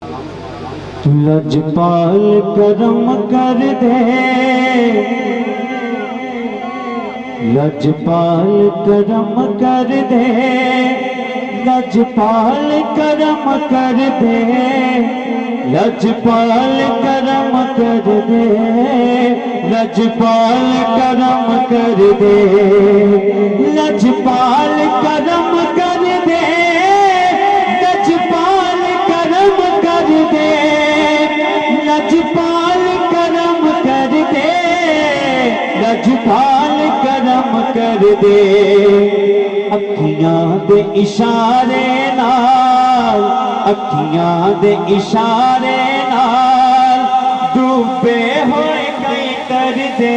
تو لجپال کرم کر دے، لجپال کرم کر دے، لجپال کرم کر دے، لجپال کرم کر دے، لجپال کرم کر دے، لجپال کرم کر دے، لجپال کرم کر دے، لجپال کرم کر دے، لجپال کرم کر دے، اکھیاں دے اشارے نال، اکھیاں دے اشارے نال ڈوبے ہوئے کئی کر دے،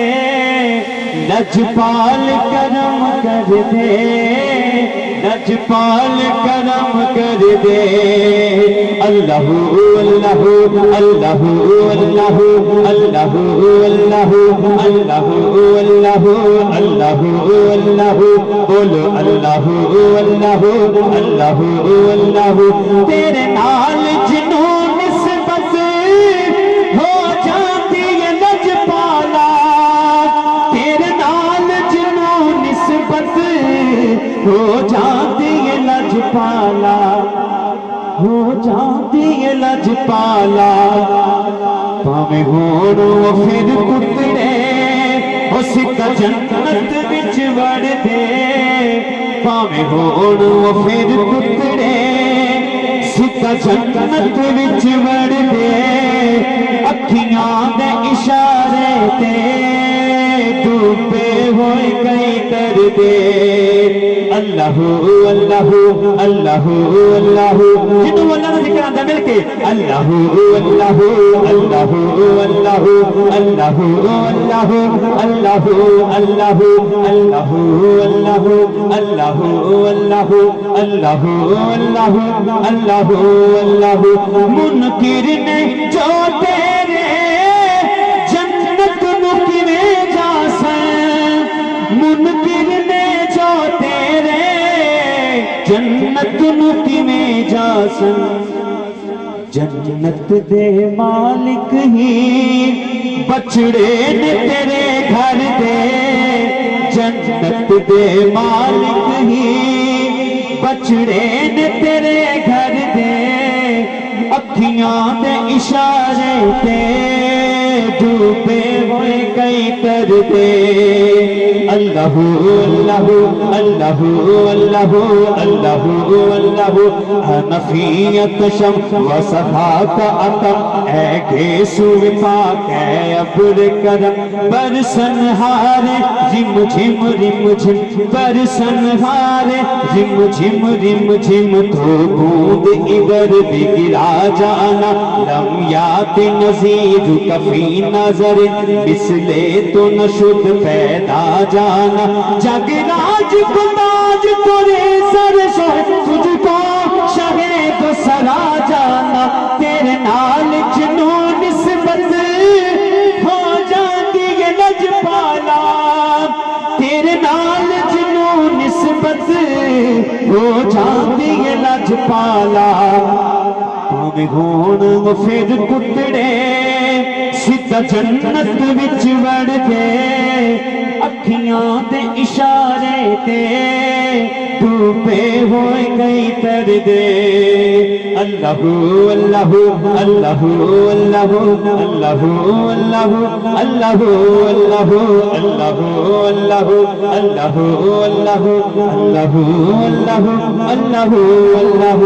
لجپال کرم کر دے، لجپال کرم کر دے، اللہ اللہ اللہ اللہ اللہ اللہ اللہ اللہ اللہ اللہ بولو اللہ اللہ اللہ اللہ، تیرے نال جنوں نسبت ہو جاتی ہے لجپالا، تیرے نال جنوں نسبت ہو جاتی ہے لجپالا، ہو جاتی ہے لجپالا، پاویں ہون وہ پھر کتڑے وہ سکا جنت وچ وڑ دے، پاویں ہون وہ پھر کتڑے سکا جنت وچ وڑ دے، اکھیاں دے اشارے تے ڈوبے ہوئے کئی کر دے، اللہ اللہ اللہ اللہ، جنہوں اللہ نے ذکر آندہ مل کے اللہ اللہ اللہ اللہ اللہ اللہ اللہ اللہ اللہ اللہ اللہ اللہ اللہ اللہ اللہ، منکر نے جو تیرے جنت نو کیویں جا سن، منکر نے جو تیرے جنت نو کیویں جا سن، جنت دے مالک ہی بچڑے نے تیرے گھر دے، جنت دے مالک ہی بچڑے نے تیرے گھر دے، اکھیاں دے اشارے تے ڈوبے ہوئے کئی کر دے، اللہ اللہ اللہ اللہ اللہ اللہ، حنفیت شم و صفاق عطم، اے گھیسو پاک اے ابر کرم، برسن ہارے رم جھم رم جھم، برسن ہارے رم جھم رم جھم، تو بوند ادھر بھی گرا جانا، لم یات نظیر کفی نظر، مثلے تو نشد پیدا جانا، جگ راج کو تاج تورے سر شہ، تجھ کو شہ تو سرا جانا، تیرے نال جنوں نسبت ہو جاتی ہے لجپالا، تیرے نال جنوں نسبت ہو جاتی ہے لجپالا، پاویں ہون وہ پھر کتڑے سیدھا جنت وچ وڑ دے، اکھیاں دے اشارے تے ڈوبے ہوئے کئی کر دے، اللہ اللہ اللہ اللہ اللہ اللہ اللہ اللہ اللہ اللہ اللہ اللہ اللہ اللہ اللہ اللہ